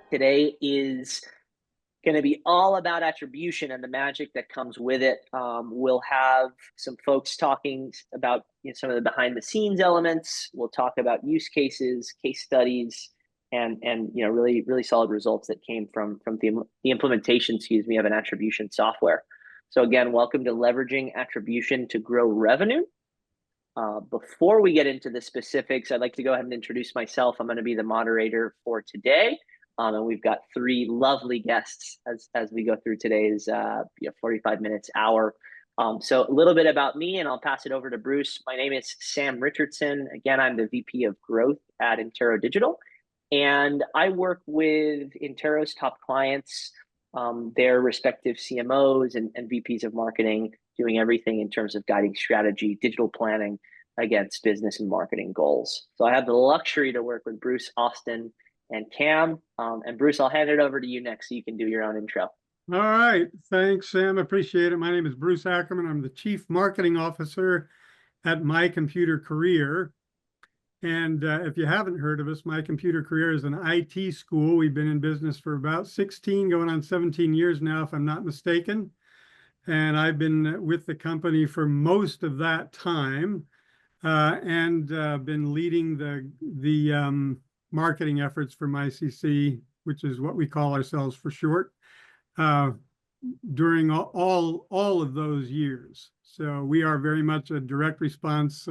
Today is going to be all about attribution and the magic that comes with it. We'll have some folks talking about some of the behind the scenes elements. We'll talk about use cases, case studies, and really solid results that came from the implementation, of an attribution software. So again, welcome to Leveraging Attribution to Grow Revenue. Before we get into the specifics, I'd like to go ahead and introduce myself. I'm going to be the moderator for today. And we've got three lovely guests as we go through today's 45 minutes, hour. So a little bit about me, and I'll pass it over to Bruce. My name is Sam Richardson. Again, I'm the VP of Growth at Intero Digital. And I work with Intero's top clients, their respective CMOs and VPs of marketing, doing everything in terms of guiding strategy, digital planning against business and marketing goals. So I have the luxury to work with Bruce, Austin, and Cam. And Bruce, I'll hand it over to you next so you can do your own intro. All right. Thanks, Sam. Appreciate it. My name is Bruce Ackerman. I'm the Chief Marketing Officer at My Computer Career. And if you haven't heard of us, My Computer Career is an IT school. We've been in business for about 16, going on 17 years now, if I'm not mistaken. And I've been with the company for most of that time and been leading the marketing efforts for MyCC, which is what we call ourselves for short, during all of those years. So we are very much a direct response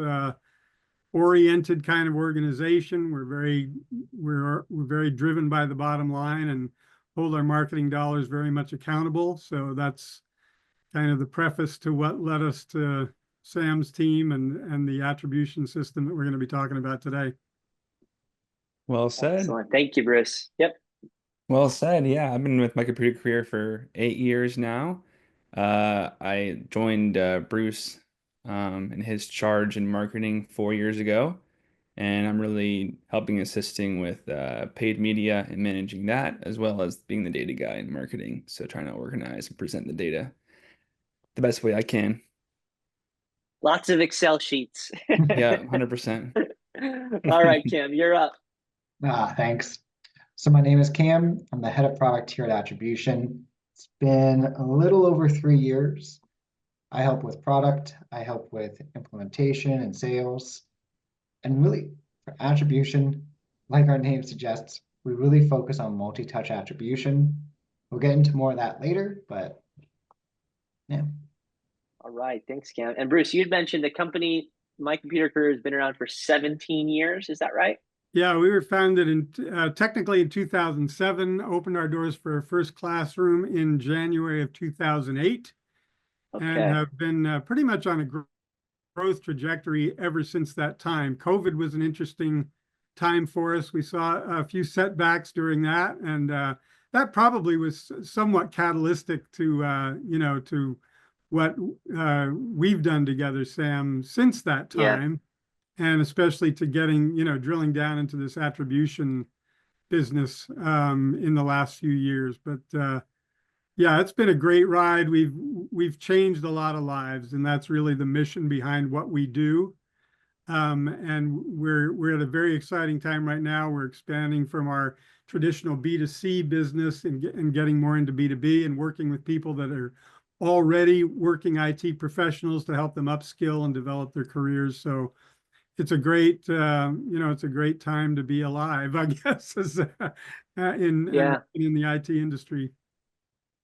oriented kind of organization. We're very driven by the bottom line and hold our marketing dollars very much accountable. So that's kind of the preface to what led us to Sam's team and the attribution system that we're going to be talking about today. Well said. Excellent. Thank you, Bruce. Yep. Well said. Yeah, I've been with My Computer Career for 8 years now. I joined Bruce in his charge in marketing 4 years ago, and I'm really assisting with paid media and managing that, as well as being the data guy in marketing. So trying to organize and present the data the best way I can. Lots of Excel sheets. Yeah, 100%. All right, Cam, you're up. Thanks. So my name is Cam. I'm the head of product here at Attribution. It's been a little over 3 years. I help with product, I help with implementation and sales. And really, for attribution, like our name suggests, we really focus on multi-touch attribution. We'll get into more of that later, but yeah. All right, thanks, Cam. And Bruce, you'd mentioned the company, My Computer Career, has been around for 17 years. Is that right? Yeah, we were founded technically in 2007, opened our doors for our first classroom in January of 2008, and have been pretty much on a growth trajectory ever since that time. COVID was an interesting time for us. We saw a few setbacks during that, and that probably was somewhat catalytic to, to what we've done together, Sam, since that time. Yeah. And especially to getting, drilling down into this attribution business in the last few years. But yeah, it's been a great ride. We've changed a lot of lives, and that's really the mission behind what we do. And we're at a very exciting time right now. We're expanding from our traditional B2C business and getting more into B2B and working with people that are already working IT professionals to help them upskill and develop their careers. So it's a great, it's a great time to be alive, I guess, in the IT industry.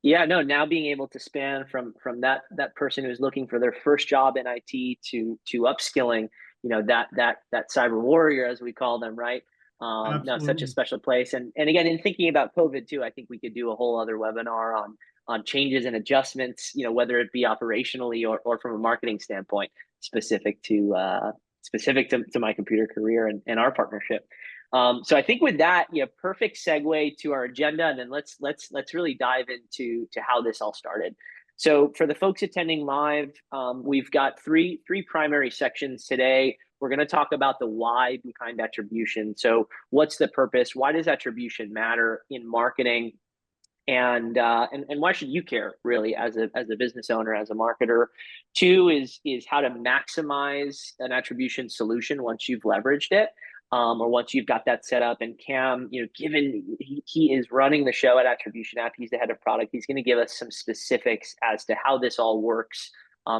Yeah, no, now being able to span from that person who's looking for their first job in IT to upskilling, that cyber warrior, as we call them, right? No, such a special place. And again, in thinking about COVID too, I think we could do a whole other webinar on changes and adjustments, whether it be operationally or from a marketing standpoint, specific to My Computer Career and our partnership. So I think with that, perfect segue to our agenda, and then let's really dive into how this all started. So for the folks attending live, we've got three primary sections today. We're going to talk about the why behind attribution. So what's the purpose? Why does attribution matter in marketing? And why should you care, really, as a business owner, as a marketer? Two is how to maximize an attribution solution once you've leveraged it. or once you've got that set up. And Cam, given he is running the show at Attribution App, he's the head of product. He's going to give us some specifics as to how this all works.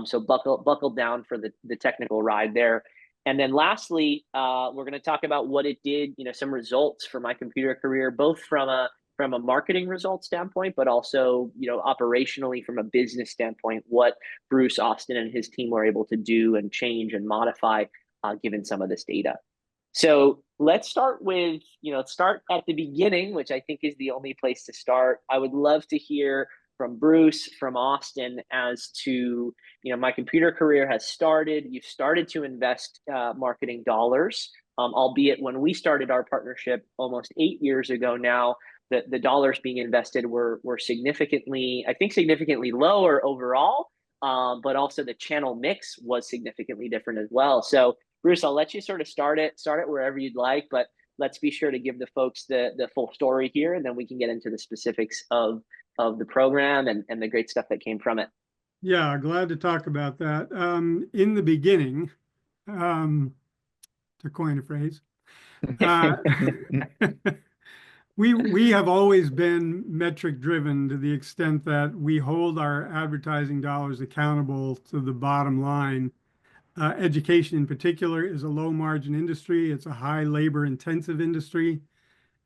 So buckle down for the technical ride there. And then lastly, we're going to talk about what it did, some results for my computer career, both from a marketing result standpoint, but also, operationally from a business standpoint, what Bruce Austin and his team were able to do and change and modify given some of this data. So let's start with, start at the beginning, which I think is the only place to start. I would love to hear from Bruce, from Austin, as to, my computer career has started. You've started to invest marketing dollars, albeit when we started our partnership almost 8 years ago now, the dollars being invested were significantly lower overall, but also the channel mix was significantly different as well. So Bruce, I'll let you sort of start it wherever you'd like, but let's be sure to give the folks the full story here, and then we can get into the specifics of the program and the great stuff that came from it. Yeah, glad to talk about that. In the beginning, to coin a phrase, we have always been metric driven to the extent that we hold our advertising dollars accountable to the bottom line. Education in particular is a low margin industry. It's a high labor intensive industry.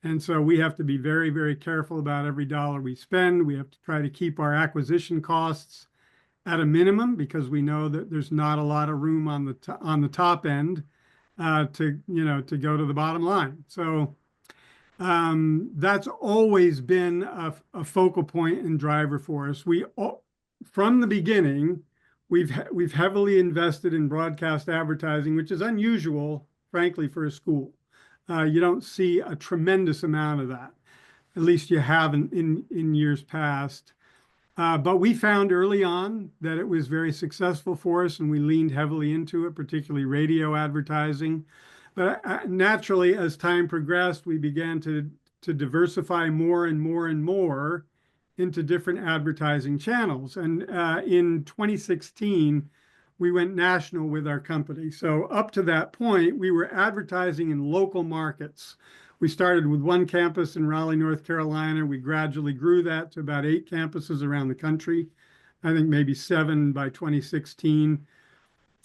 And so we have to be very, very careful about every dollar we spend. We have to try to keep our acquisition costs at a minimum because we know that there's not a lot of room on the top end to go to the bottom line. So that's always been a focal point and driver for us. From the beginning, we've heavily invested in broadcast advertising, which is unusual, frankly, for a school. You don't see a tremendous amount of that. At least you haven't in years past. But we found early on that it was very successful for us, and we leaned heavily into it, particularly radio advertising. But naturally, as time progressed, we began to diversify more and more and more into different advertising channels. And in 2016, we went national with our company. So up to that point, we were advertising in local markets. We started with one campus in Raleigh, North Carolina. We gradually grew that to about 8 campuses around the country. I think maybe 7 by 2016.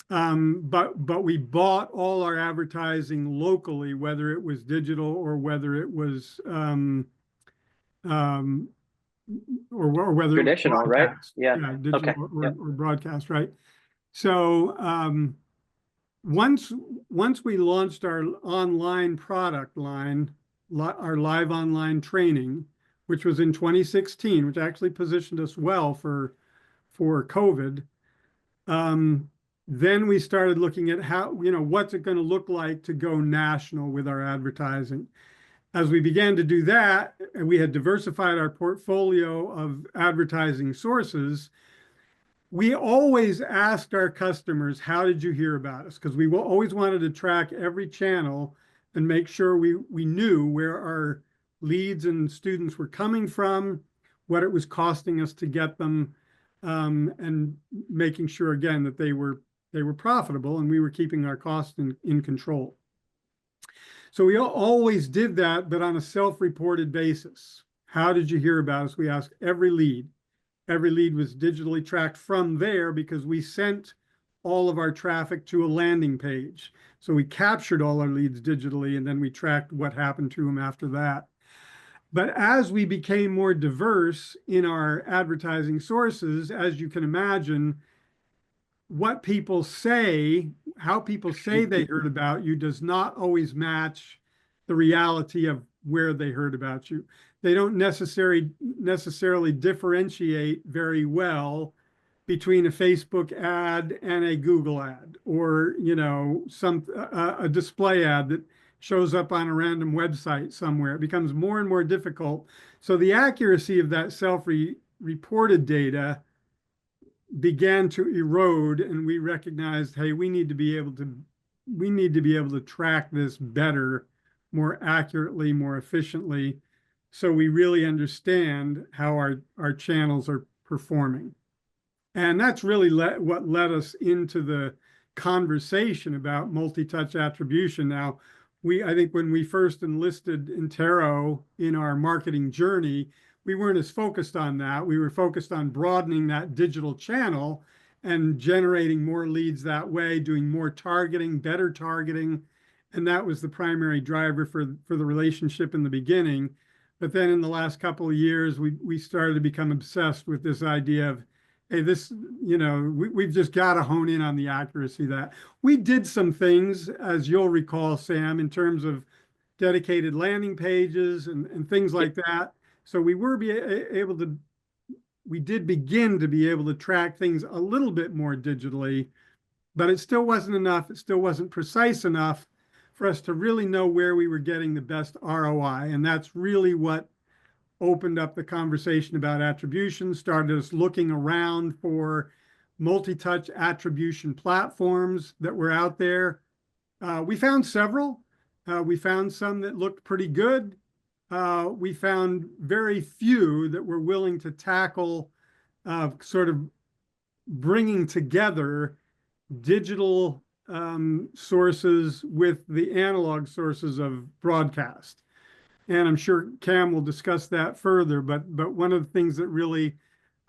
But we bought all our advertising locally, whether it was digital or whether it was or whether traditional, right? Yeah. Digital okay. or broadcast, right? So once we launched our online product line, our live online training, which was in 2016, which actually positioned us well for COVID. Then we started looking at how, what's it going to look like to go national with our advertising. As we began to do that, and we had diversified our portfolio of advertising sources, we always asked our customers, how did you hear about us? Because we always wanted to track every channel and make sure we knew where our leads and students were coming from, what it was costing us to get them, and making sure, again, that they were profitable and we were keeping our costs in control. So we always did that, but on a self-reported basis. How did you hear about us? We asked every lead. Every lead was digitally tracked from there because we sent all of our traffic to a landing page. So we captured all our leads digitally, and then we tracked what happened to them after that. But as we became more diverse in our advertising sources, as you can imagine, what people say, how people say they heard about you does not always match the reality of where they heard about you. They don't necessarily differentiate very well between a Facebook ad and a Google ad, or a display ad that shows up on a random website somewhere. It becomes more and more difficult. So the accuracy of that self-reported data began to erode, and we recognized, hey, we need to be able to track this better, more accurately, more efficiently, so we really understand how our channels are performing. And that's really what led us into the conversation about multi-touch attribution. Now, I think when we first enlisted Intero in our marketing journey, we weren't as focused on that. We were focused on broadening that digital channel and generating more leads that way, doing more targeting, better targeting. And that was the primary driver for the relationship in the beginning. But then in the last couple of years, we started to become obsessed with this idea of, hey, this, we've just got to hone in on the accuracy of that. We did some things, as you'll recall, Sam, in terms of dedicated landing pages and things like that. So we did begin to be able to track things a little bit more digitally, but it still wasn't enough. It still wasn't precise enough for us to really know where we were getting the best ROI. And that's really what opened up the conversation about attribution, started us looking around for multi-touch attribution platforms that were out there. We found several. We found some that looked pretty good. We found very few that were willing to tackle sort of bringing together digital sources with the analog sources of broadcast. And I'm sure Cam will discuss that further, but one of the things that really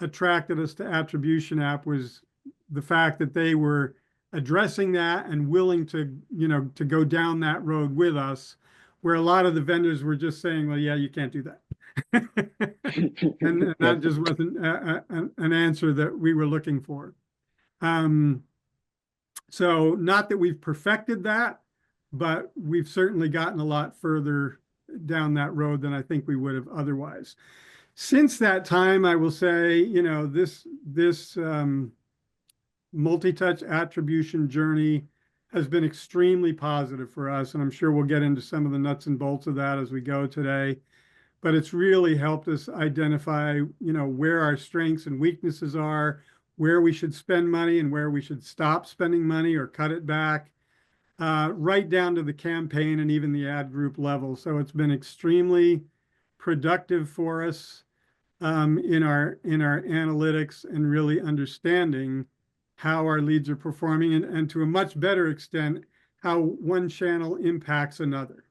attracted us to Attribution App was the fact that they were addressing that and willing to, to go down that road with us, where a lot of the vendors were just saying, well, yeah, you can't do that. And that just wasn't an answer that we were looking for. So not that we've perfected that, but we've certainly gotten a lot further down that road than I think we would have otherwise. Since that time, I will say, this multi-touch attribution journey has been extremely positive for us, and I'm sure we'll get into some of the nuts and bolts of that as we go today. But it's really helped us identify, where our strengths and weaknesses are, where we should spend money and where we should stop spending money or cut it back, right down to the campaign and even the ad group level. So it's been extremely productive for us in our analytics and really understanding how our leads are performing, and to a much better extent, how one channel impacts another.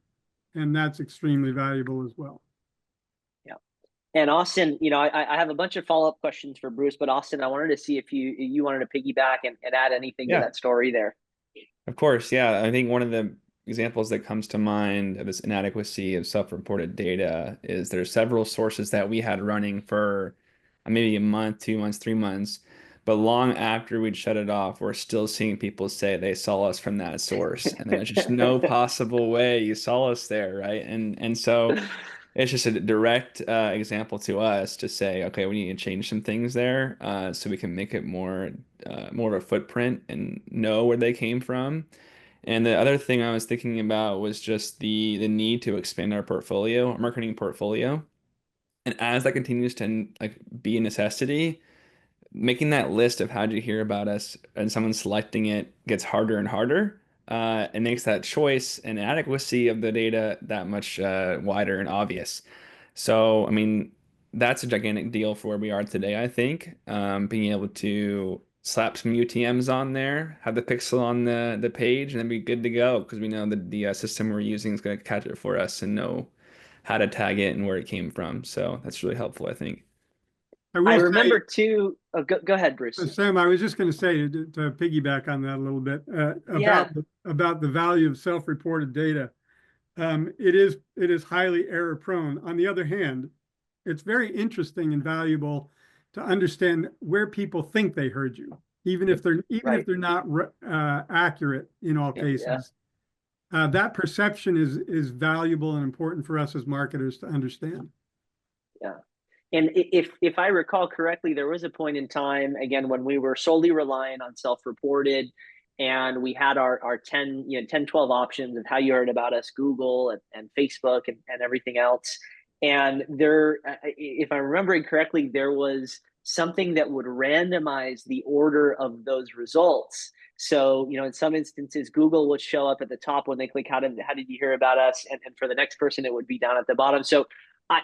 And that's extremely valuable as well. Yeah. And Austin, I have a bunch of follow-up questions for Bruce, but Austin, I wanted to see if you wanted to piggyback and add anything to that story there. Of course, yeah. I think one of the examples that comes to mind of this inadequacy of self-reported data is there's several sources that we had running for maybe a month, 2 months, 3 months, but long after we'd shut it off, we're still seeing people say they saw us from that source, and there's just no possible way you saw us there, right? And so it's just a direct example to us to say, okay, we need to change some things there so we can make it more of a footprint and know where they came from. And the other thing I was thinking about was just the need to expand our portfolio, our marketing portfolio. And as that continues to be a necessity, making that list of how did you hear about us and someone selecting it gets harder and harder. It makes that choice and adequacy of the data that much wider and obvious. So, I mean, that's a gigantic deal for where we are today, I think. Being able to slap some UTMs on there, have the pixel on the page, and then be good to go because we know that the system we're using is going to catch it for us and know how to tag it and where it came from. So that's really helpful, I think. I remember too. Oh, go ahead, Bruce. Sam, I was just going to say to piggyback on that a little bit about the value of self-reported data. It is highly error prone. On the other hand, it's very interesting and valuable to understand where people think they heard you, even if they're not accurate in all cases. That perception is valuable and important for us as marketers to understand. Yeah. And if I recall correctly, there was a point in time, again, when we were solely relying on self-reported, and we had our 10, 12 options of how you heard about us, Google and Facebook and everything else. And there, if I'm remembering correctly, there was something that would randomize the order of those results. So, in some instances, Google would show up at the top when they click, how did you hear about us? And for the next person, it would be down at the bottom. So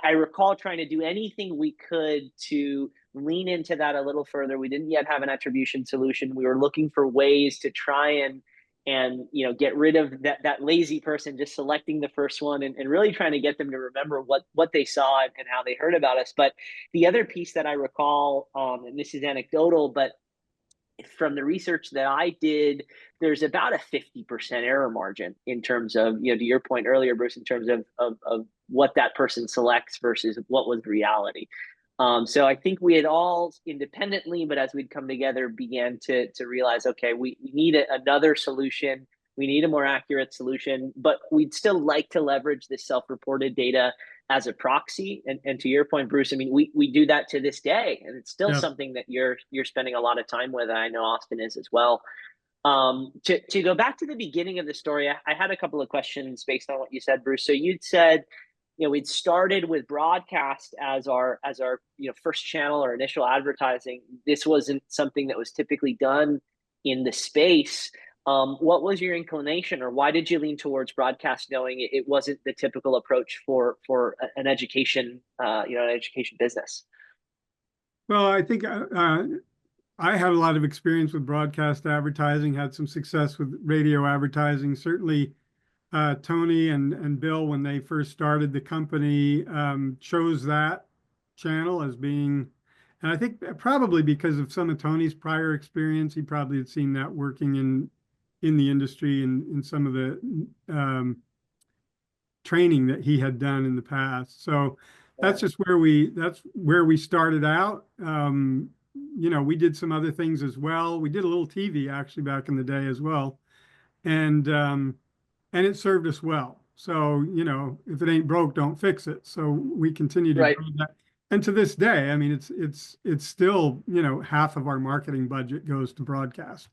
I recall trying to do anything we could to lean into that a little further. We didn't yet have an attribution solution. We were looking for ways to try and and get rid of that lazy person just selecting the first one, and really trying to get them to remember what they saw and how they heard about us. But the other piece that I recall, and this is anecdotal, but from the research that I did, there's about a 50% error margin in terms of, to your point earlier, Bruce, in terms of what that person selects versus what was reality. So I think we had all independently, but as we'd come together, began to realize, okay, we need another solution. We need a more accurate solution, but we'd still like to leverage this self-reported data as a proxy. And to your point, Bruce, I mean, we do that to this day, and it's still something that you're spending a lot of time with. And I know Austin is as well. To go back to the beginning of the story, I had a couple of questions based on what you said, Bruce. So you'd said, we'd started with broadcast as our first channel or initial advertising. This wasn't something that was typically done in the space. What was your inclination, or why did you lean towards broadcast, knowing it wasn't the typical approach for an education, an education business? Well, I think I had a lot of experience with broadcast advertising, had some success with radio advertising. Certainly, Tony and Bill, when they first started the company, chose that channel as being, and I think probably because of some of Tony's prior experience, he probably had seen that working in the industry and in some of the training that he had done in the past. So that's just where we started out. We did some other things as well. We did a little TV actually back in the day as well. And it served us well. So, if it ain't broke, don't fix it. So we continue to do that. And to this day, I mean, it's still, half of our marketing budget goes to broadcast.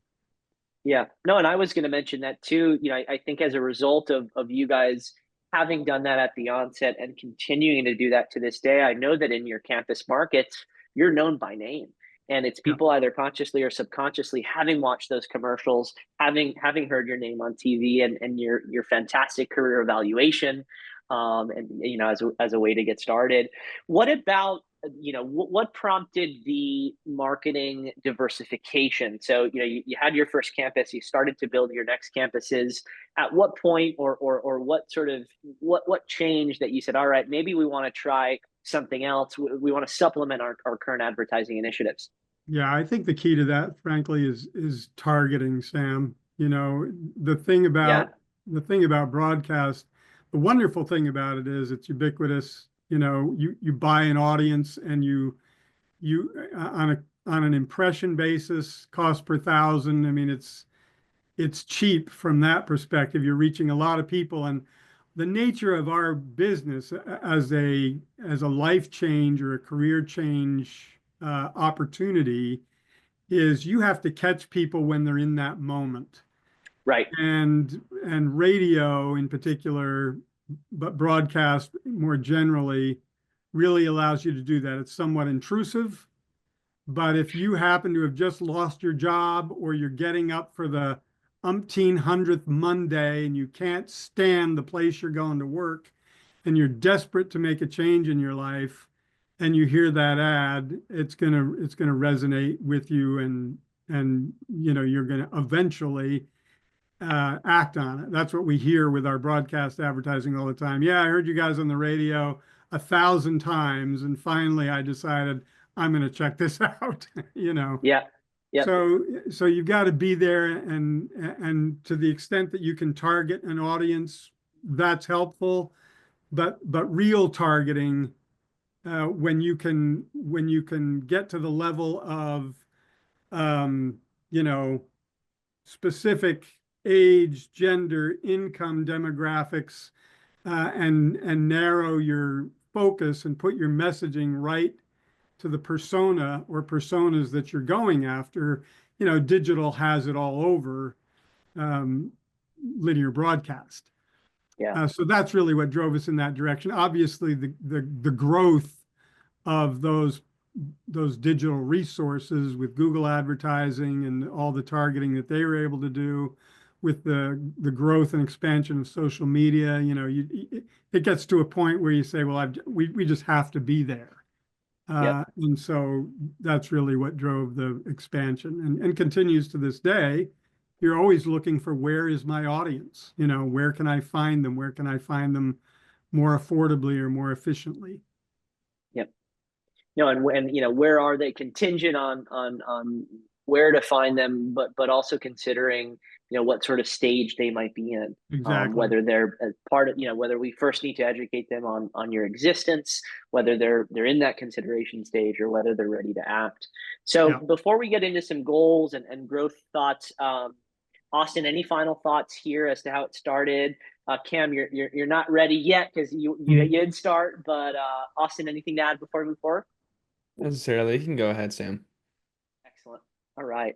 Yeah, no, and I was going to mention that too. I think as a result of you guys having done that at the onset and continuing to do that to this day, I know that in your campus markets, you're known by name. And it's people either consciously or subconsciously having watched those commercials, having heard your name on TV, and your fantastic career evaluation, and as a way to get started. What about what prompted the marketing diversification? So you had your first campus, you started to build your next campuses. At what point, or what sort of what changed that you said, all right, maybe we want to try something else? We want to supplement our current advertising initiatives. Yeah, I think the key to that, frankly, is targeting, Sam. The thing about broadcast, the wonderful thing about it is it's ubiquitous. You buy an audience, and you on an impression basis, cost per thousand. I mean, it's cheap from that perspective. You're reaching a lot of people, and the nature of our business as a life change or a career change opportunity is you have to catch people when they're in that moment. Right. And radio in particular, but broadcast more generally, really allows you to do that. It's somewhat intrusive, but if you happen to have just lost your job, or you're getting up for the umpteen hundredth Monday and you can't stand the place you're going to work, and you're desperate to make a change in your life, and you hear that ad, it's gonna resonate with you, and you're gonna eventually act on it. That's what we hear with our broadcast advertising all the time. Yeah, I heard you guys on the radio 1,000 times, and finally I decided I'm gonna check this out. Yeah. Yep. So you've got to be there, and to the extent that you can target an audience, that's helpful. But real targeting, when you can get to the level of specific age, gender, income demographics, and narrow your focus and put your messaging right to the persona or personas that you're going after. Digital has it all over linear broadcast. Yeah. So that's really what drove us in that direction. Obviously, the growth of those digital resources with Google advertising and all the targeting that they were able to do, with the growth and expansion of social media, it gets to a point where you say, well, we just have to be there. And so that's really what drove the expansion, and continues to this day. you're always looking for, where is my audience? You know, where can I find them? Where can I find them more affordably or more efficiently? Yep. No, and you know, where are they, contingent on where to find them, but also considering, you know, what sort of stage they might be in. Exactly. Whether they're as part of, you know, whether we first need to educate them on your existence, whether they're in that consideration stage, or whether they're ready to act. So Yeah. before we get into some goals and growth thoughts, Austin, any final thoughts here as to how it started? Cam, you're not ready yet because you did start, but Austin, anything to add before we move forward? Necessarily. You can go ahead, Sam. Excellent. All right.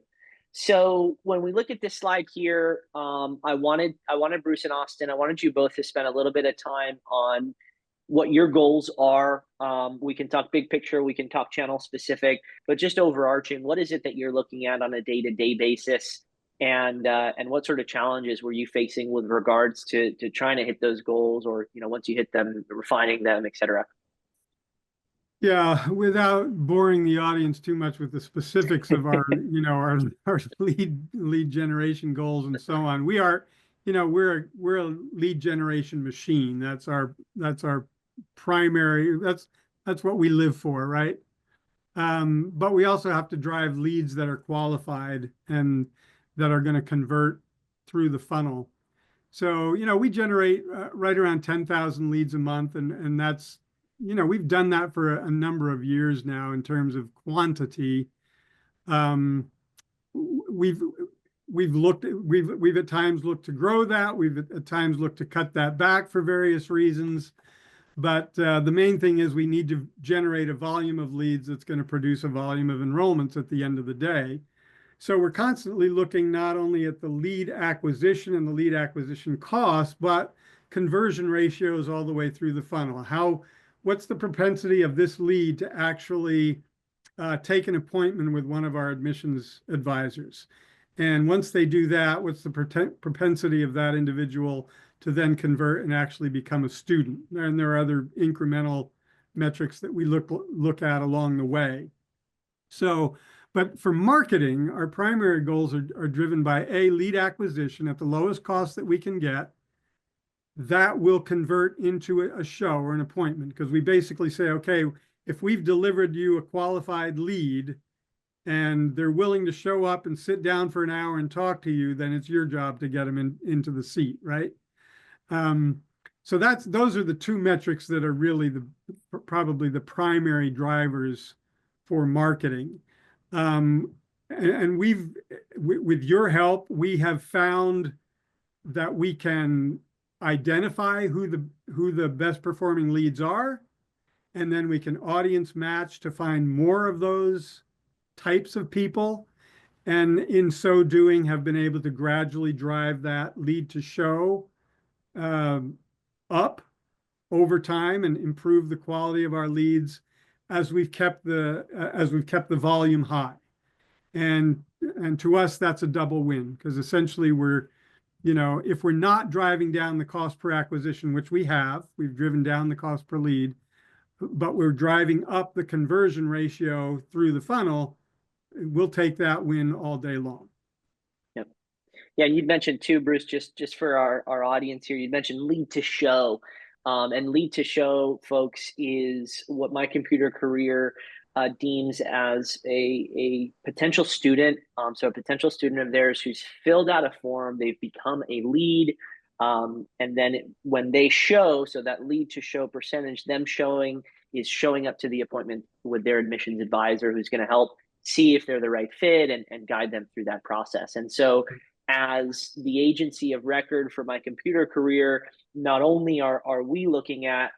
So when we look at this slide here, I wanted Bruce and Austin, I wanted you both to spend a little bit of time on what your goals are. We can talk big picture, we can talk channel specific, but just overarching, what is it that you're looking at on a day-to-day basis? And what sort of challenges were you facing with regards to trying to hit those goals, or, you know, once you hit them, refining them, et cetera? Yeah, without boring the audience too much with the specifics of our, you know, our lead generation goals and so on. We are, you know, we're a lead generation machine. That's our primary, that's what we live for, right? But we also have to drive leads that are qualified and that are going to convert through the funnel. So, you know, we generate right around 10,000 leads a month, and that's, you know, we've done that for a number of years now in terms of quantity. We've at times looked to grow that. We've at times looked to cut that back for various reasons. But the main thing is we need to generate a volume of leads that's going to produce a volume of enrollments at the end of the day. So we're constantly looking not only at the lead acquisition and the lead acquisition cost, but conversion ratios all the way through the funnel. What's the propensity of this lead to actually take an appointment with one of our admissions advisors? And once they do that, what's the propensity of that individual to then convert and actually become a student? And there are other incremental metrics that we look at along the way. So, but for marketing, our primary goals are driven by lead acquisition at the lowest cost that we can get. That will convert into a show or an appointment, because we basically say, okay, if we've delivered you a qualified lead and they're willing to show up and sit down for an hour and talk to you, then it's your job to get them into the seat, right? So those are the two metrics that are really probably the primary drivers for marketing. And with your help, we have found that we can identify who the best performing leads are, and then we can audience match to find more of those types of people, and in so doing have been able to gradually drive that lead to show up over time and improve the quality of our leads as we've kept the volume high. And to us, that's a double win, because essentially you know, if we're not driving down the cost per acquisition, which we've driven down the cost per lead, but we're driving up the conversion ratio through the funnel, we'll take that win all day long. Yep. Yeah, you'd mentioned too, Bruce, just for our audience here, you mentioned lead to show. And lead to show, folks, is what My Computer Career deems as a potential student. So a potential student of theirs who's filled out a form, they've become a lead. And then when they show, so that lead to show percentage, them showing is showing up to the appointment with their admissions advisor, who's going to help see if they're the right fit and guide them through that process. And so as the agency of record for My Computer Career, not only are we looking at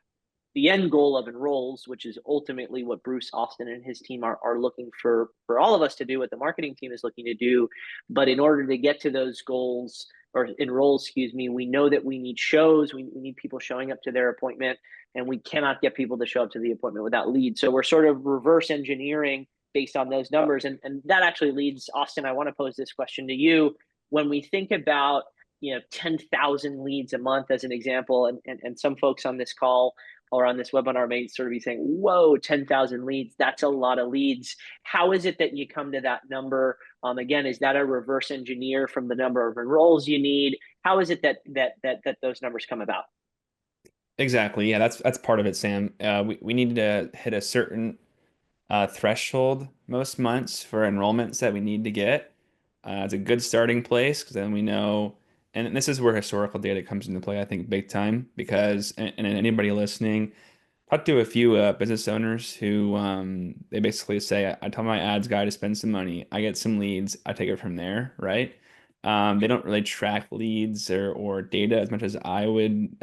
the end goal of enrolls, which is ultimately what Bruce, Austin, and his team are looking for all of us to do, what the marketing team is looking to do. But in order to get to those goals, or enrolls, excuse me, we know that we need shows, we need people showing up to their appointment, and we cannot get people to show up to the appointment without leads. So we're sort of reverse engineering based on those numbers. And that actually leads, Austin, I want to pose this question to you. When we think about 10,000 leads a month as an example, and some folks on this call or on this webinar may sort of be saying, whoa, 10,000 leads, that's a lot of leads. How is it that you come to that number? Again, is that a reverse engineer from the number of enrolls you need? How is it that those numbers come about? Exactly. Yeah, that's part of it, Sam. We need to hit a certain threshold most months for enrollments that we need to get. It's a good starting place because then we know, and this is where historical data comes into play, I think, big time. Because, and anybody listening, talk to a few business owners who they basically say, I tell my ads guy to spend some money, I get some leads, I take it from there, right? They don't really track leads or data as much as I would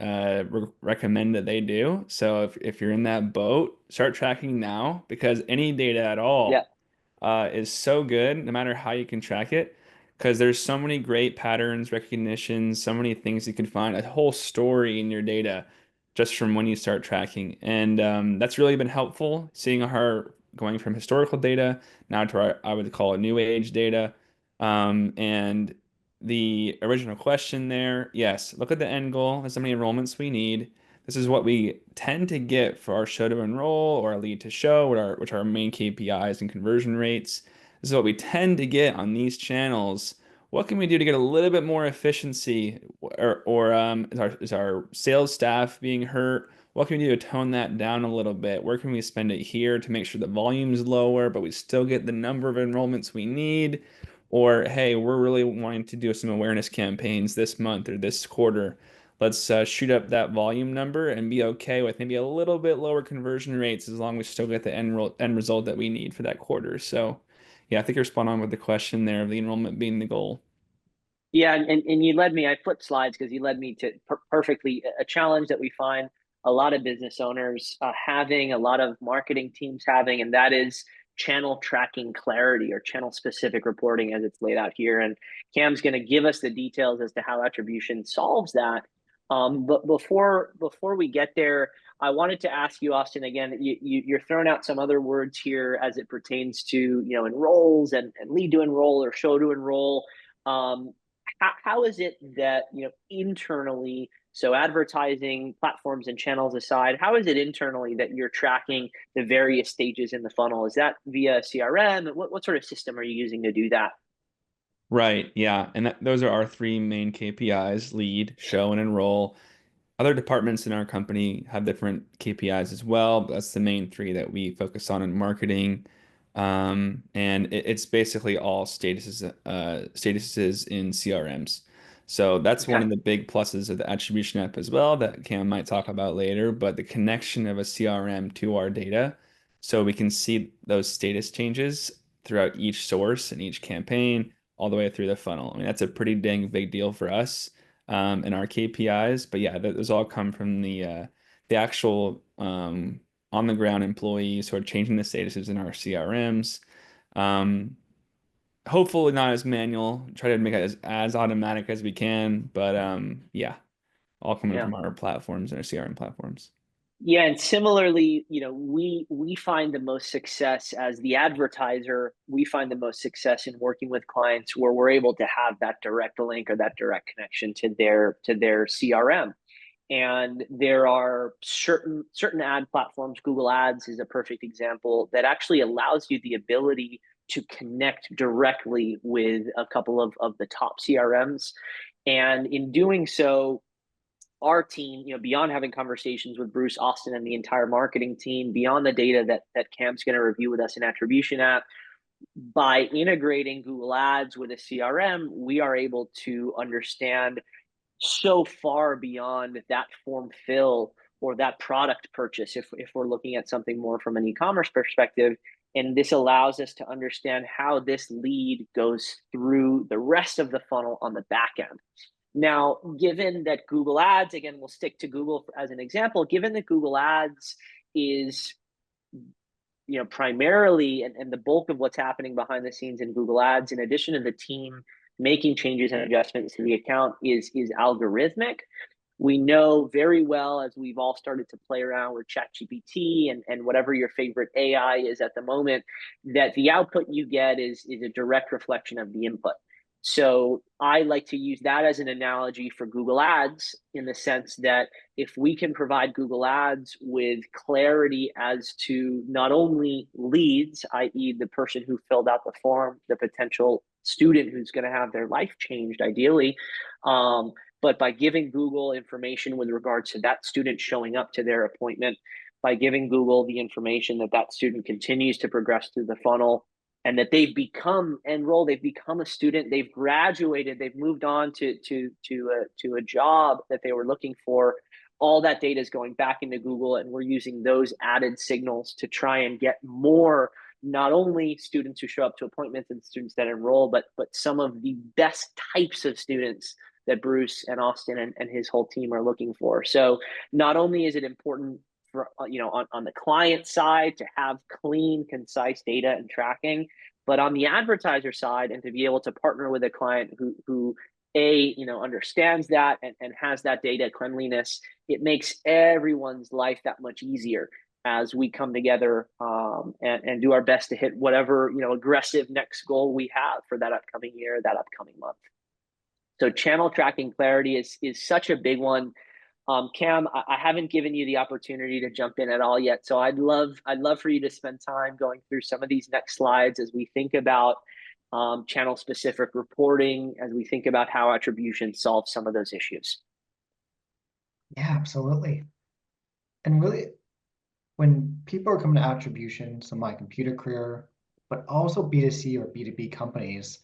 recommend that they do. So if you're in that boat, start tracking now because any data at Yeah. all is so good, no matter how you can track it, because there's so many great patterns, recognition, so many things you can find, a whole story in your data just from when you start tracking. And that's really been helpful, seeing her going from historical data now to our, I would call it new age data. And the original question there, yes, look at the end goal. That's how many enrollments we need. This is what we tend to get for our show to enroll or our lead to show, which are our main KPIs and conversion rates. This is what we tend to get on these channels. What can we do to get a little bit more efficiency? Or is our sales staff being hurt? What can we do to tone that down a little bit? Where can we spend it here to make sure the volume is lower, but we still get the number of enrollments we need? Or, hey, we're really wanting to do some awareness campaigns this month or this quarter. Let's shoot up that volume number and be okay with maybe a little bit lower conversion rates as long as we still get the end result that we need for that quarter. So, yeah, I think you're spot on with the question there of the enrollment being the goal. Yeah, and you led me, I flipped slides because you led me to perfectly a challenge that we find a lot of business owners having, a lot of marketing teams having, and that is channel tracking clarity or channel specific reporting as it's laid out here. And Cam's going to give us the details as to how attribution solves that. But before we get there, I wanted to ask you, Austin, again, you're throwing out some other words here as it pertains to, enrolls and lead to enroll or show to enroll. How is it that, internally, so advertising platforms and channels aside, how is it internally that you're tracking the various stages in the funnel? Is that via CRM? What sort of system are you using to do that? Right, yeah. And those are our three main KPIs: lead, show, and enroll. Other departments in our company have different KPIs as well, but that's the main three that we focus on in marketing. And it's basically all statuses in CRMs. So that's one Okay. of the big pluses of the attribution app as well that Cam might talk about later, but the connection of a CRM to our data so we can see those status changes throughout each source and each campaign all the way through the funnel. I mean, that's a pretty dang big deal for us in our KPIs. But yeah, those all come from the actual on the ground employees who are changing the statuses in our CRMs. Um, Hopefully not as manual. Try to make it as automatic as we can. But yeah, all coming Yeah. from our platforms and our CRM platforms. Yeah, and similarly, we find the most success as the advertiser. We find the most success in working with clients where we're able to have that direct link or that direct connection to their CRM. And there are certain ad platforms. Google Ads is a perfect example that actually allows you the ability to connect directly with a couple of the top CRMs. And in doing so, our team, beyond having conversations with Bruce, Austin, and the entire marketing team, beyond the data that Cam's going to review with us in Attribution app, by integrating Google Ads with a CRM, we are able to understand so far beyond that form fill or that product purchase if we're looking at something more from an e-commerce perspective. And this allows us to understand how this lead goes through the rest of the funnel on the back end. Now, given that Google Ads, again, we'll stick to Google as an example, given that Google Ads is primarily and the bulk of what's happening behind the scenes in Google Ads, in addition to the team making changes and adjustments to the account, is algorithmic. We know very well, as we've all started to play around with ChatGPT and whatever your favorite AI is at the moment, that the output you get is a direct reflection of the input. So I like to use that as an analogy for Google Ads, in the sense that if we can provide Google Ads with clarity as to not only leads, i.e., the person who filled out the form, the potential student who's going to have their life changed, ideally, but by giving Google information with regards to that student showing up to their appointment, by giving Google the information that that student continues to progress through the funnel, and that they've become enrolled, they've become a student, they've graduated, they've moved on to a job that they were looking for. All that data is going back into Google, and we're using those added signals to try and get more, not only students who show up to appointments and students that enroll, but some of the best types of students that Bruce and Austin and his whole team are looking for. So not only is it important for, on the client side to have clean, concise data and tracking, but on the advertiser side, and to be able to partner with a client who understands that and has that data cleanliness, it makes everyone's life that much easier as we come together and do our best to hit whatever aggressive next goal we have for that upcoming year, that upcoming month. So channel tracking clarity is such a big one. Cam, I haven't given you the opportunity to jump in at all yet, so I'd love for you to spend time going through some of these next slides as we think about channel specific reporting, as we think about how attribution solves some of those issues. Yeah, absolutely. And really, when people are coming to attribution, so my computer career, but also B2C or B2B companies,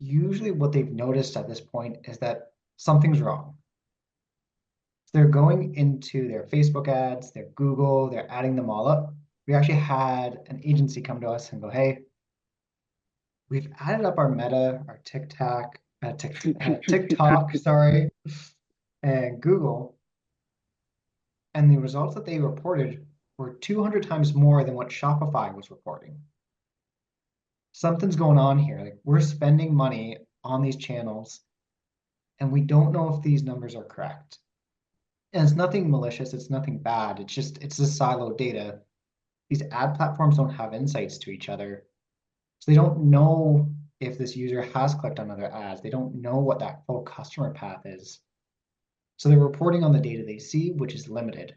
usually what they've noticed at this point is that something's wrong. So they're going into their Facebook ads, their Google, they're adding them all up. We actually had an agency come to us and go, hey, we've added up our Meta, our TikTok, sorry, and Google, and the results that they reported were 200 times more than what Shopify was reporting. Something's going on here. Like, we're spending money on these channels, and we don't know if these numbers are correct. And it's nothing malicious, it's nothing bad. It's just siloed data. These ad platforms don't have insights to each other. So they don't know if this user has clicked on other ads. They don't know what that full customer path is. So they're reporting on the data they see, which is limited.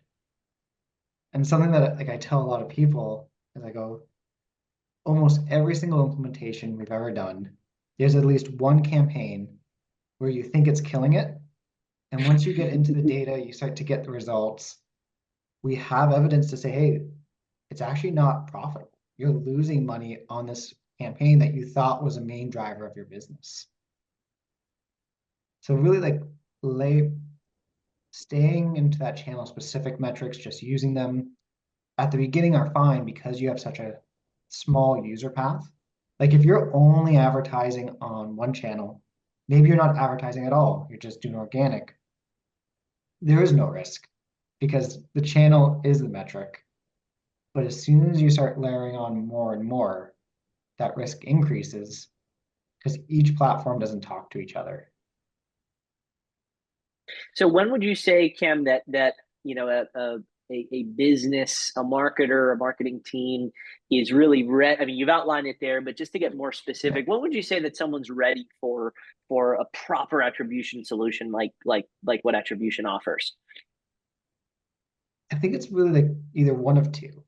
And something that I tell a lot of people is I go, almost every single implementation we've ever done, there's at least one campaign where you think it's killing it. And once you get into the data, you start to get the results. We have evidence to say, hey, it's actually not profitable. You're losing money on this campaign that you thought was a main driver of your business. So really staying into that channel specific metrics, just using them at the beginning are fine because you have such a small user path. Like if you're only advertising on one channel, maybe you're not advertising at all, you're just doing organic. There is no risk because the channel is the metric. But as soon as you start layering on more and more, that risk increases because each platform doesn't talk to each other. So when would you say, Cam, that a business, a marketer, a marketing team is really ready? I mean, you've outlined it there, but just to get more specific, when would you say that someone's ready for a proper attribution solution like what attribution offers? I think it's really either one of two.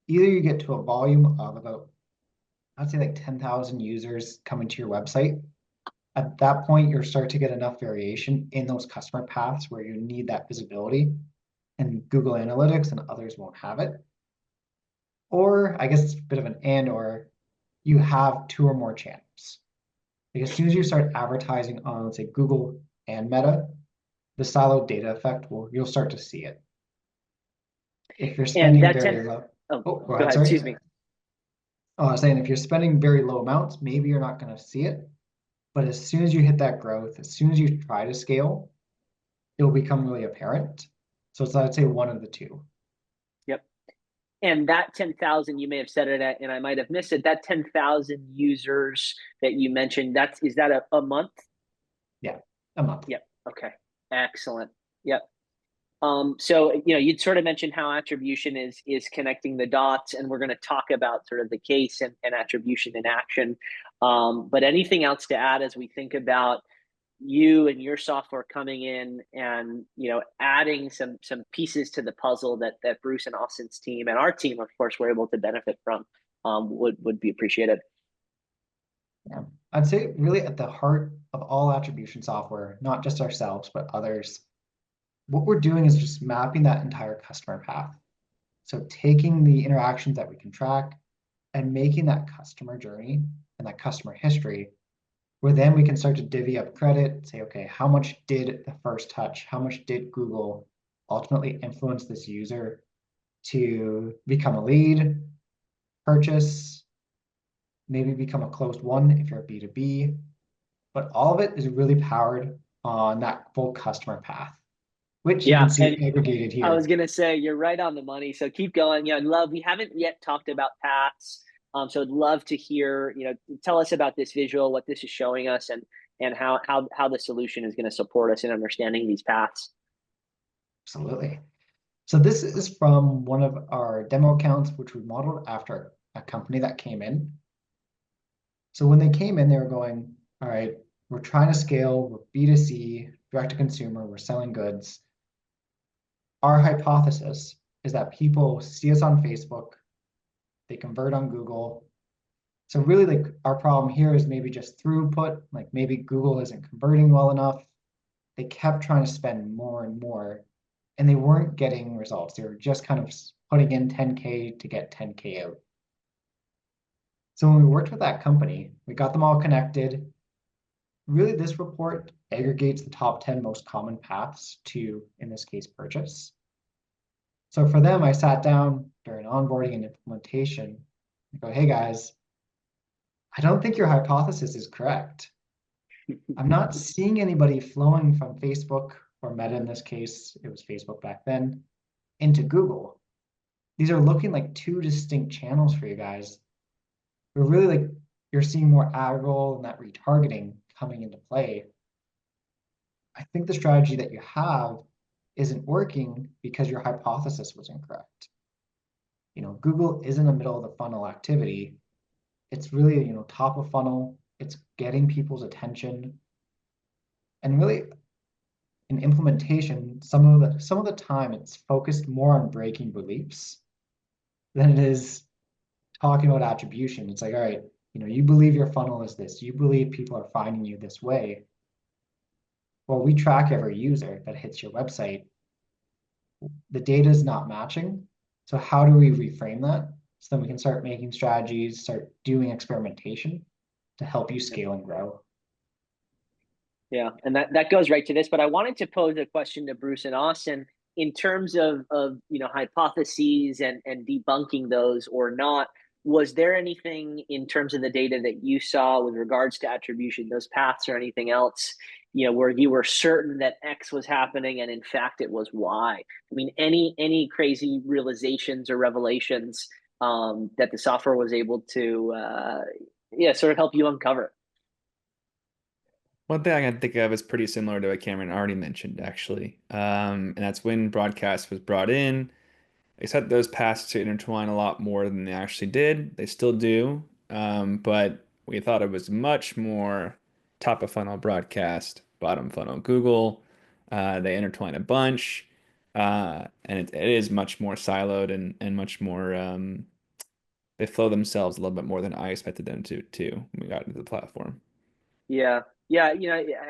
Either you get to a volume of about, I'd say 10,000 users coming to your website. At that point, you'll start to get enough variation in those customer paths where you need that visibility, and Google Analytics and others won't have it. Or I guess it's a bit of an or you have two or more channels. Like as soon as you start advertising on, let's say, Google and Meta, the siloed data effect you'll start to see it. If you're spending very low. Go ahead, sorry. Excuse me. Oh, I was saying if you're spending very low amounts, maybe you're not going to see it. But as soon as you hit that growth, as soon as you try to scale, it will become really apparent. So it's, I'd say, one of the two. Yep. And that 10,000, you may have said it and I might have missed it. That 10,000 users that you mentioned, is that a month? Yeah, a month. Yep. Okay. Excellent. Yep. So, you'd sort of mentioned how attribution is connecting the dots, and we're going to talk about sort of the case and attribution in action. But anything else to add as we think about you and your software coming in and adding some pieces to the puzzle that Bruce and Austin's team and our team, of course, were able to benefit from, would be appreciated. Yeah. I'd say really at the heart of all attribution software, not just ourselves, but others, what we're doing is just mapping that entire customer path. So taking the interactions that we can track and making that customer journey and that customer history, where then we can start to divvy up credit, say, okay, how much did the first touch, how much did Google ultimately influence this user to become a lead, purchase, maybe become a closed one if you're a B2B, but all of it is really powered on that full customer path, which you can see aggregated here. I was going to say, you're right on the money. So keep going. We haven't yet talked about paths. So I'd love to hear, tell us about this visual, what this is showing us, and how the solution is going to support us in understanding these paths. Absolutely. So this is from one of our demo accounts, which we modeled after a company that came in. So when they came in, they were going, all right, we're trying to scale, we're B2C, direct to consumer, we're selling goods. Our hypothesis is that people see us on Facebook, they convert on Google. So really, like, our problem here is maybe just throughput, like maybe Google isn't converting well enough. They kept trying to spend more and more, and they weren't getting results. They were just kind of putting in 10K to get 10K out. So when we worked with that company, we got them all connected. Really, this report aggregates the top 10 most common paths to, in this case, purchase. So for them, I sat down during onboarding and implementation and go, hey guys, I don't think your hypothesis is correct. I'm not seeing anybody flowing from Facebook or Meta in this case, it was Facebook back then, into Google. These are looking like two distinct channels for you guys. But really, like, you're seeing more ad roll and that retargeting coming into play. I think the strategy that you have isn't working because your hypothesis was incorrect. Google isn't a middle of the funnel activity. It's really, top of funnel. It's getting people's attention. And really, in implementation, some of the time it's focused more on breaking beliefs than it is talking about attribution. It's like, all right, you believe your funnel is this. You believe people are finding you this way. Well, we track every user that hits your website. The data is not matching. So how do we reframe that? So then we can start making strategies, start doing experimentation to help you scale and grow. Yeah, and that goes right to this, but I wanted to pose a question to Bruce and Austin in terms of hypotheses and debunking those or not. Was there anything in terms of the data that you saw with regards to attribution, those paths or anything else, where you were certain that X was happening and in fact it was Y? I mean, any crazy realizations or revelations that the software was able to sort of help you uncover? One thing I can think of is pretty similar to what Cameron already mentioned, actually. And that's when broadcast was brought in. They set those paths to intertwine a lot more than they actually did. They still do, but we thought it was much more top of funnel broadcast, bottom funnel Google. They intertwine a bunch, and it is much more siloed and much more. They flow themselves a little bit more than I expected them to too when we got into the platform. Yeah.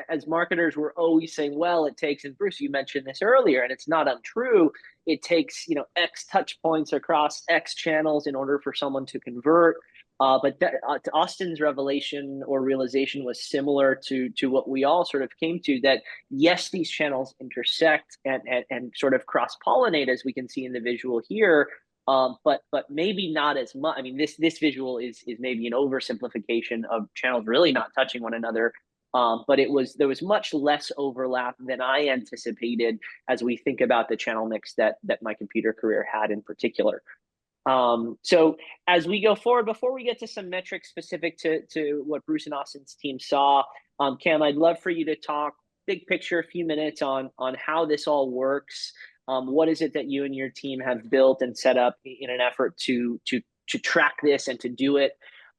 As marketers, we're always saying, well, it takes, and Bruce, you mentioned this earlier, and it's not untrue. It takes, X touch points across X channels in order for someone to convert. But to Austin's revelation or realization was similar to what we all sort of came to, that yes, these channels intersect and sort of cross-pollinate, as we can see in the visual here. But maybe not as much. I mean, this visual is maybe an oversimplification of channels really not touching one another. But there was much less overlap than I anticipated as we think about the channel mix that my computer career had in particular. So as we go forward, before we get to some metrics specific to what Bruce and Austin's team saw, Cam, I'd love for you to talk big picture, a few minutes on how this all works. What is it that you and your team have built and set up in an effort to track this and to do it,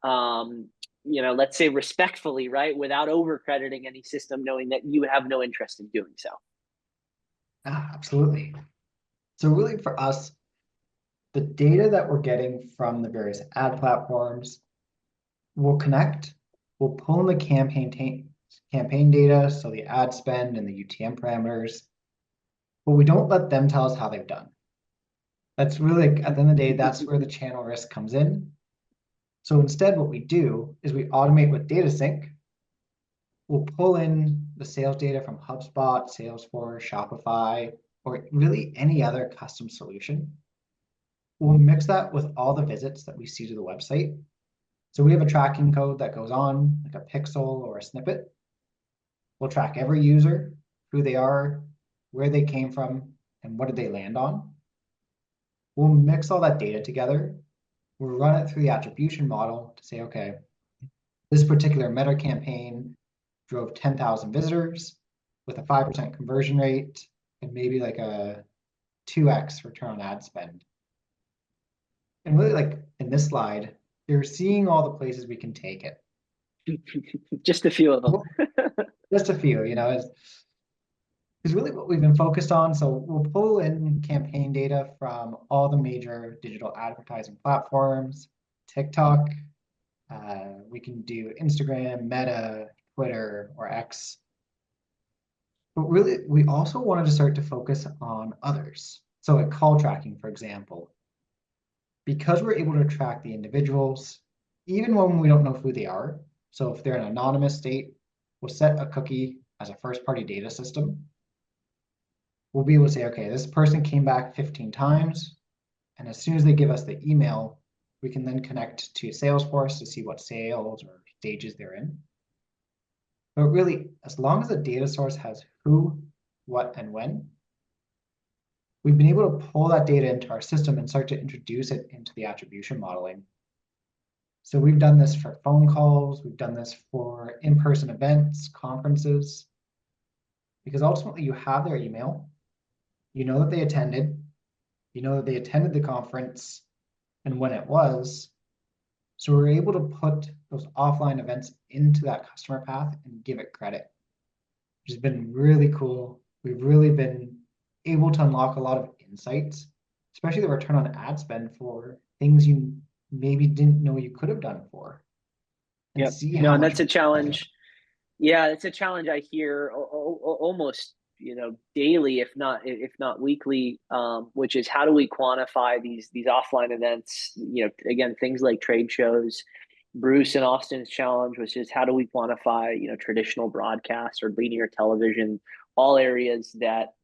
let's say respectfully, right, without over crediting any system, knowing that you have no interest in doing so? Absolutely. So really for us, the data that we're getting from the various ad platforms will connect, we'll pull in the campaign data, so the ad spend and the UTM parameters, but we don't let them tell us how they've done. That's really, at the end of the day, that's where the channel risk comes in. So instead, what we do is we automate with data sync. We'll pull in the sales data from HubSpot, Salesforce, Shopify, or really any other custom solution. We'll mix that with all the visits that we see to the website. So we have a tracking code that goes on, like a pixel or a snippet. We'll track every user, who they are, where they came from, and what did they land on. We'll mix all that data together. We'll run it through the attribution model to say, okay, this particular meta campaign drove 10,000 visitors with a 5% conversion rate and maybe like a 2x return on ad spend. And really, like in this slide, you're seeing all the places we can take it. Just a few of them. Just a few, is really what we've been focused on. So we'll pull in campaign data from all the major digital advertising platforms, TikTok. We can do Instagram, Meta, Twitter, or X. But really, we also wanted to start to focus on others. So like call tracking, for example. Because we're able to track the individuals, even when we don't know who they are. So if they're in an anonymous state, we'll set a cookie as a first-party data system. We'll be able to say, okay, this person came back 15 times. And as soon as they give us the email, we can then connect to Salesforce to see what sales or stages they're in. But really, as long as the data source has who, what, and when, we've been able to pull that data into our system and start to introduce it into the attribution modeling. So we've done this for phone calls, we've done this for in-person events, conferences, because ultimately you have their email, you know that they attended, you know that they attended the conference and when it was. So we're able to put those offline events into that customer path and give it credit, which has been really cool. We've really been able to unlock a lot of insights, especially the return on ad spend for things you maybe didn't know you could have done for. And no, and that's a challenge. Yeah, it's a challenge I hear almost daily, if not weekly, which is how do we quantify these offline events? Again, things like trade shows. Bruce and Austin's challenge was just how do we quantify traditional broadcast or linear television, all areas that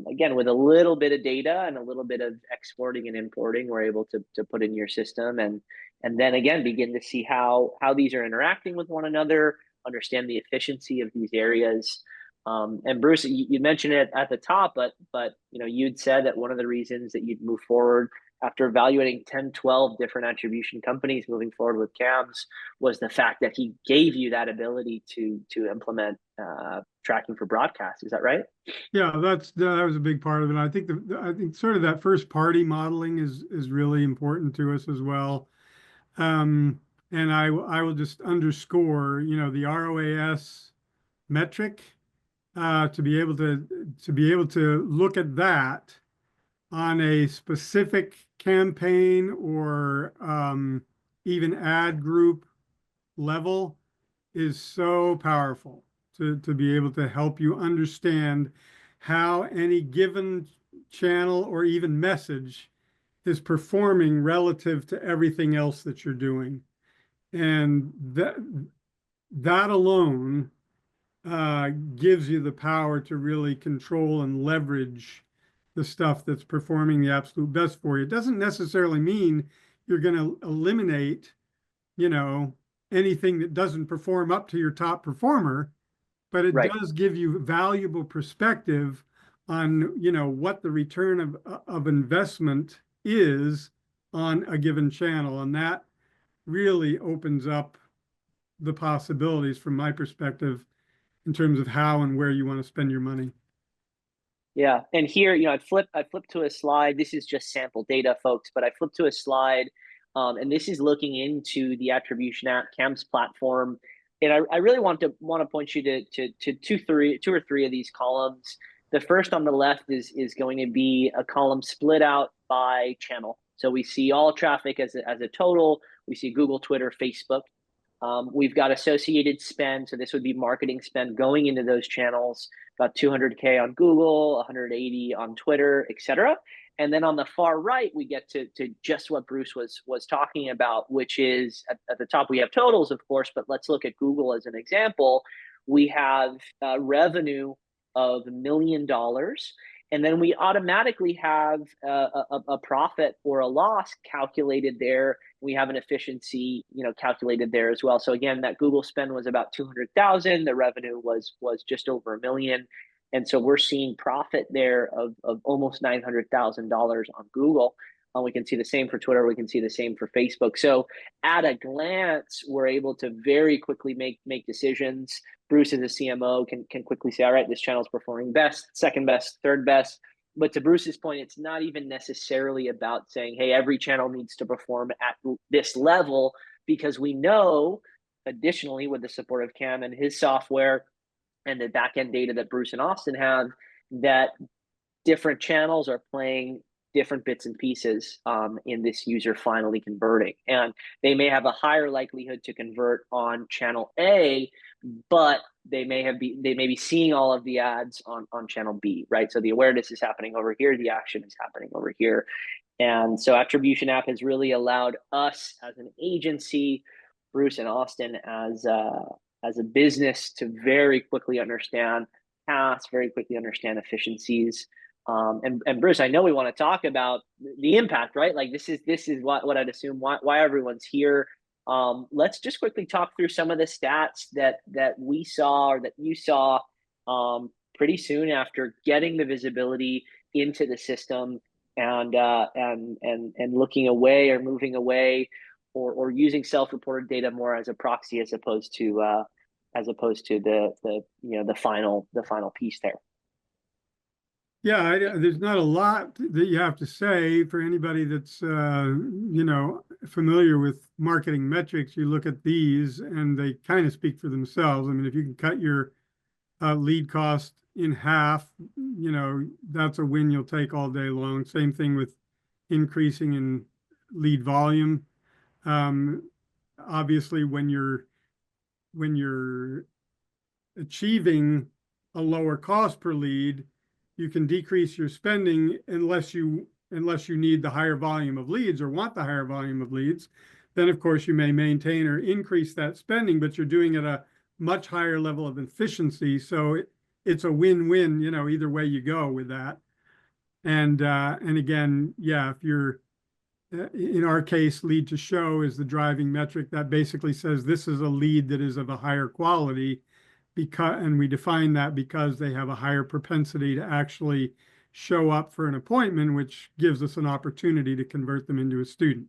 again, with a little bit of data and a little bit of exporting and importing, we're able to put in your system and then again begin to see how these are interacting with one another, understand the efficiency of these areas. And Bruce, you mentioned it at the top, but you'd said that one of the reasons that you'd move forward after evaluating 10, 12 different attribution companies moving forward with CAMS was the fact that he gave you that ability to implement tracking for broadcast. Is that right? Yeah, that was a big part of it. I think I think sort of that first party modeling is really important to us as well. And I will just underscore, the ROAS metric, to be able to look at that on a specific campaign or even ad group level is so powerful to be able to help you understand how any given channel or even message is performing relative to everything else that you're doing. And that alone gives you the power to really control and leverage the stuff that's performing the absolute best for you. It doesn't necessarily mean you're going to eliminate, anything that doesn't perform up to your top performer, but it does give you valuable perspective on, what the return of investment is on a given channel. And that really opens up the possibilities from my perspective in terms of how and where you want to spend your money. Yeah, and here, I flipped to a slide. This is just sample data, folks, but I flipped to a slide, and this is looking into the Attribution app, Cam's platform, and I really want to point you to two or three of these columns. The first on the left is going to be a column split out by channel. So we see all traffic as a total. We see Google, Twitter, Facebook. We've got associated spend, so this would be marketing spend going into those channels, about 200K on Google, 180 on Twitter, etc. And then on the far right, we get to just what Bruce was talking about, which is at the top, we have totals, of course, but let's look at Google as an example. We have revenue of $1 million, and then we automatically have a profit or a loss calculated there. We have an efficiency, calculated there as well. So again, that Google spend was about 200,000. The revenue was just over $1 million, and so we're seeing profit there of almost $900,000 on Google. We can see the same for Twitter. We can see the same for Facebook. So at a glance, we're able to very quickly make decisions. Bruce, as a CMO, can quickly say, all right, this channel is performing best, second best, third best. But to Bruce's point, it's not even necessarily about saying, hey, every channel needs to perform at this level, because we know, additionally, with the support of Cam and his software and the back-end data that Bruce and Austin have, that different channels are playing different bits and pieces in this user finally converting. And they may have a higher likelihood to convert on channel A, but they may be seeing all of the ads on channel B, right? So the awareness is happening over here, the action is happening over here. And so Attribution app has really allowed us as an agency, Bruce and Austin as a business, to very quickly understand tasks, very quickly understand efficiencies. And Bruce, I know we want to talk about the impact, right? Like this is what I'd assume why everyone's here. Let's just quickly talk through some of the stats that we saw, or that you saw, pretty soon after getting the visibility into the system, and looking away or moving away, or using self-reported data more as a proxy, as opposed to the final piece there. Yeah, there's not a lot that you have to say for anybody that's familiar with marketing metrics. You look at these and they kind of speak for themselves. I mean, if you can cut your lead cost in half, that's a win you'll take all day long. Same thing with increasing in lead volume. Obviously, when you're achieving a lower cost per lead, you can decrease your spending unless you need the higher volume of leads or want the higher volume of leads. Then, of course, you may maintain or increase that spending, but you're doing it at a much higher level of efficiency. So it's a win-win, either way you go with that. And again, yeah, if you're, in our case, lead to show is the driving metric that basically says this is a lead that is of a higher quality, and we define that because they have a higher propensity to actually show up for an appointment, which gives us an opportunity to convert them into a student.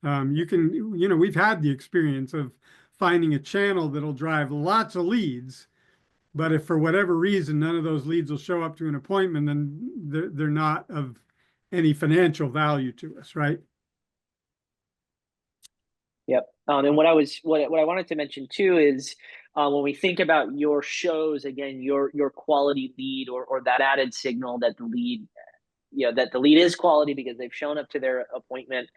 We've had the experience of finding a channel that'll drive lots of leads, but if for whatever reason none of those leads will show up to an appointment, then they're not of any financial value to us, right? Yep. And what I wanted to mention too is, when we think about your shows, again, your quality lead, or that added signal that the lead, that the lead is quality because they've shown up to their appointment.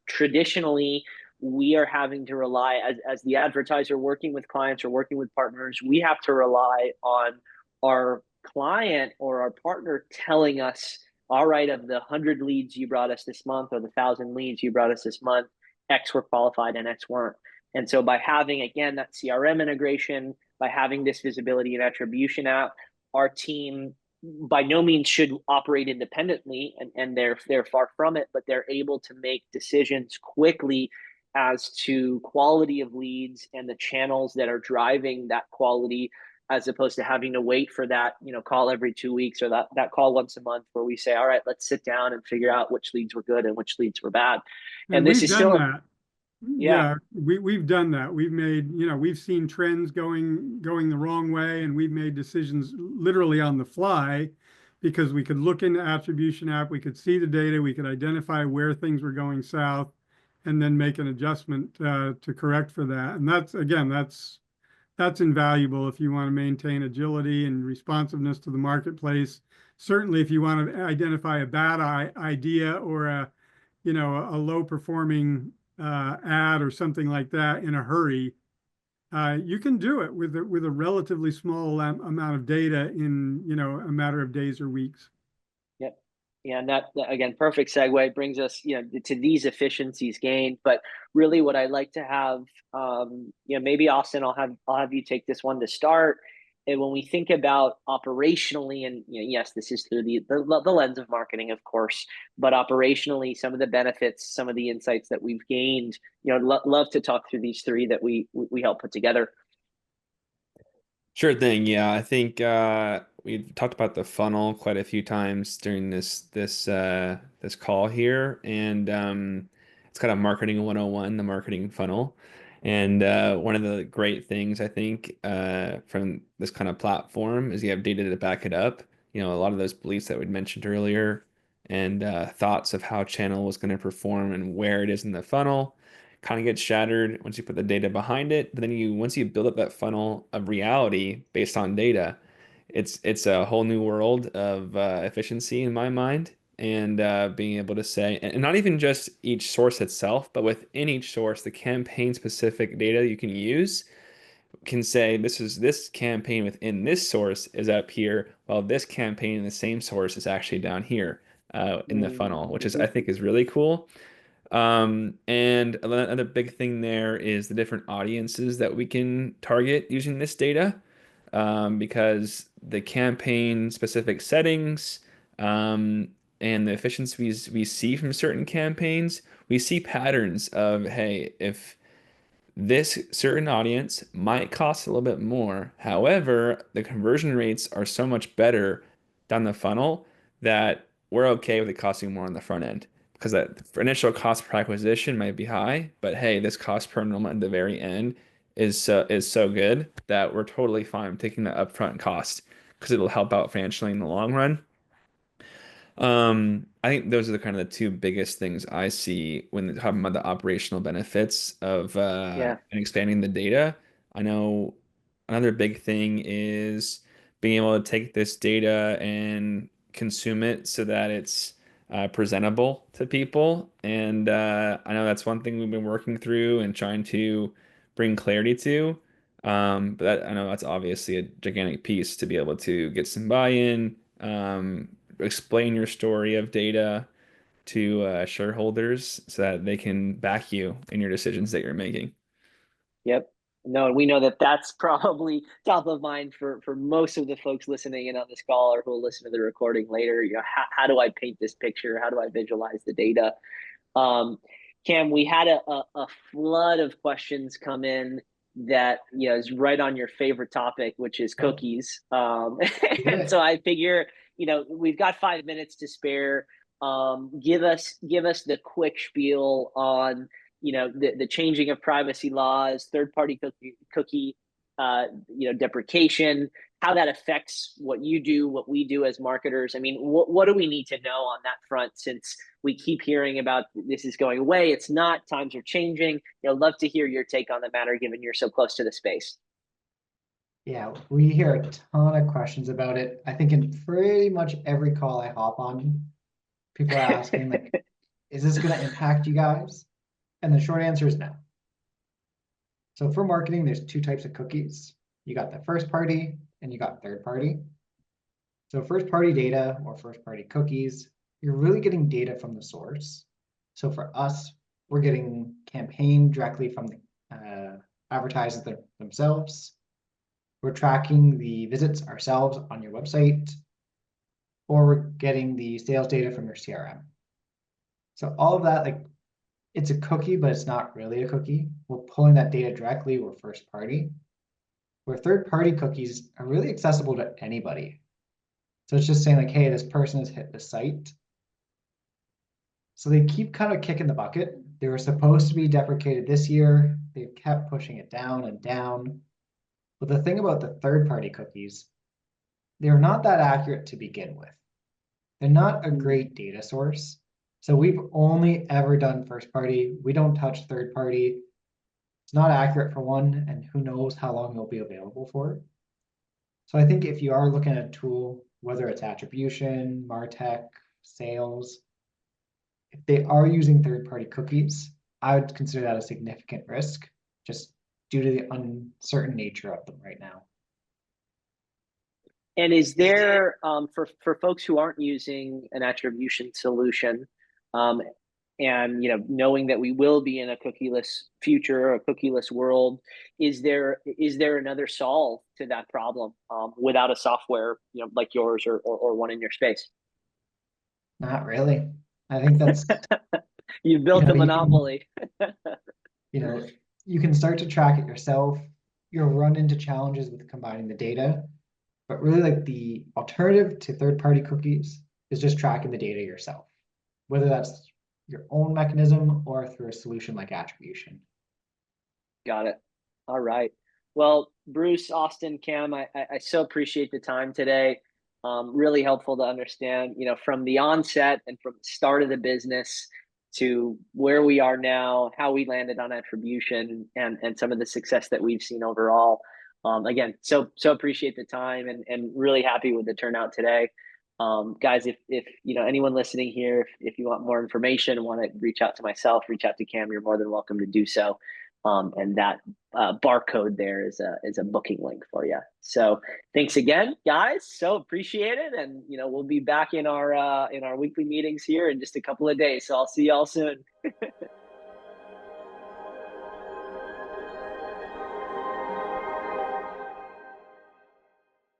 Traditionally, we are having to rely, as the advertiser working with clients or working with partners, we have to rely on our client or our partner telling us, all right, of the 100 leads you brought us this month, or the 1,000 leads you brought us this month, X were qualified and X weren't. And so by having, again, that CRM integration, by having this visibility and attribution app, our team by no means should operate independently, and they're far from it, but they're able to make decisions quickly as to quality of leads and the channels that are driving that quality, as opposed to having to wait for that call every 2 weeks, or that call once a month, where we say, all right, let's sit down and figure out which leads were good and which leads were bad. And this is still that. Yeah, we've done that. We've made, we've seen trends going the wrong way, and we've made decisions literally on the fly because we could look into Attribution app, we could see the data, we could identify where things were going south, and then make an adjustment to correct for that. And that's, again, that's invaluable if you want to maintain agility and responsiveness to the marketplace. Certainly, if you want to identify a bad idea or a low performing ad or something like that in a hurry, you can do it with a relatively small amount of data in a matter of days or weeks. Yep. Yeah, and that again, perfect segue brings us, to these efficiencies gained. But really, what I'd like to have, maybe Austin, I'll have you take this one to start. And when we think about operationally, and yes, this is through the lens of marketing, of course, but operationally, some of the benefits, some of the insights that we've gained, love to talk through these three that we help put together. Sure thing. Yeah, I think we've talked about the funnel quite a few times during this call here, and it's kind of marketing 101, the marketing funnel. And one of the great things I think from this kind of platform is you have data to back it up. A lot of those beliefs that we mentioned earlier, and thoughts of how channel was going to perform and where it is in the funnel kind of gets shattered once you put the data behind it. But then once you build up that funnel of reality based on data, it's a whole new world of efficiency in my mind. And being able to say, and not even just each source itself, but within each source, the campaign specific data you can use can say this campaign within this source is up here, while this campaign in the same source is actually down here in the funnel, which is I think is really cool. And another big thing there is the different audiences that we can target using this data, because the campaign specific settings, and the efficiencies we see from certain campaigns, we see patterns of, hey, if this certain audience might cost a little bit more. However, the conversion rates are so much better down the funnel that we're okay with it costing more on the front end, because that initial cost per acquisition might be high, but hey, this cost per enrollment at the very end is so good that we're totally fine taking the upfront cost because it'll help out financially in the long run. I think those are the kind of the two biggest things I see when talking about the operational benefits of Yeah. and expanding the data. I know another big thing is being able to take this data and consume it so that it's presentable to people. And I know that's one thing we've been working through and trying to bring clarity to. I know that's obviously a gigantic piece to be able to get some buy-in, explain your story of data to shareholders so that they can back you in your decisions that you're making. Yep. No, we know that that's probably top of mind for most of the folks listening in on this call or who will listen to the recording later. How do I paint this picture? How do I visualize the data? Cam, we had a flood of questions come in that is right on your favorite topic, which is cookies. And so I figure we've got 5 minutes to spare. Give us the quick spiel on the changing of privacy laws, third-party cookie deprecation, how that affects what you do, what we do as marketers. I mean, what do we need to know on that front, since we keep hearing about this is going away? It's not. Times are changing. Love to hear your take on the matter, given you're so close to the space. Yeah, we hear a ton of questions about it. I think in pretty much every call I hop on, people are asking, like, is this going to impact you guys? And the short answer is no. So for marketing, there's two types of cookies. You got the first party and you got third party. So first party data or first party cookies, you're really getting data from the source. So for us, we're getting campaign directly from the advertisers themselves. We're tracking the visits ourselves on your website, or we're getting the sales data from your CRM. So all of that, like, it's a cookie, but it's not really a cookie. We're pulling that data directly. We're first party. Where third party cookies are really accessible to anybody. So it's just saying, like, hey, this person has hit the site. So they keep kind of kicking the bucket. They were supposed to be deprecated this year. They've kept pushing it down and down. But the thing about the third party cookies, they're not that accurate to begin with. they're not a great data source. So we've only ever done first party. We don't touch third party. It's not accurate for one, and who knows how long it'll be available for. So I think if you are looking at a tool, whether it's attribution, MarTech, sales, if they are using third-party cookies, I would consider that a significant risk, just due to the uncertain nature of them right now. And is there, for folks who aren't using an attribution solution, and knowing that we will be in a cookieless future, a cookieless world, is there another solve to that problem without a software like yours or one in your space? Not really. I think that's You've built a monopoly. You can start to track it yourself. You'll run into challenges with combining the data, but really like the alternative to third-party cookies is just tracking the data yourself, whether that's your own mechanism or through a solution like attribution. Got it. All right. Well, Bruce, Austin, Cam, I so appreciate the time today. Really helpful to understand, from the onset and from the start of the business to where we are now, how we landed on attribution and some of the success that we've seen overall. Again, so appreciate the time and really happy with the turnout today. Guys, if anyone listening here, if you want more information, want to reach out to myself, reach out to Cam, you're more than welcome to do so. And that barcode there is a booking link for you. So thanks again, guys. So appreciate it. And we'll be back in our weekly meetings here in just a couple of days. So I'll see y'all soon.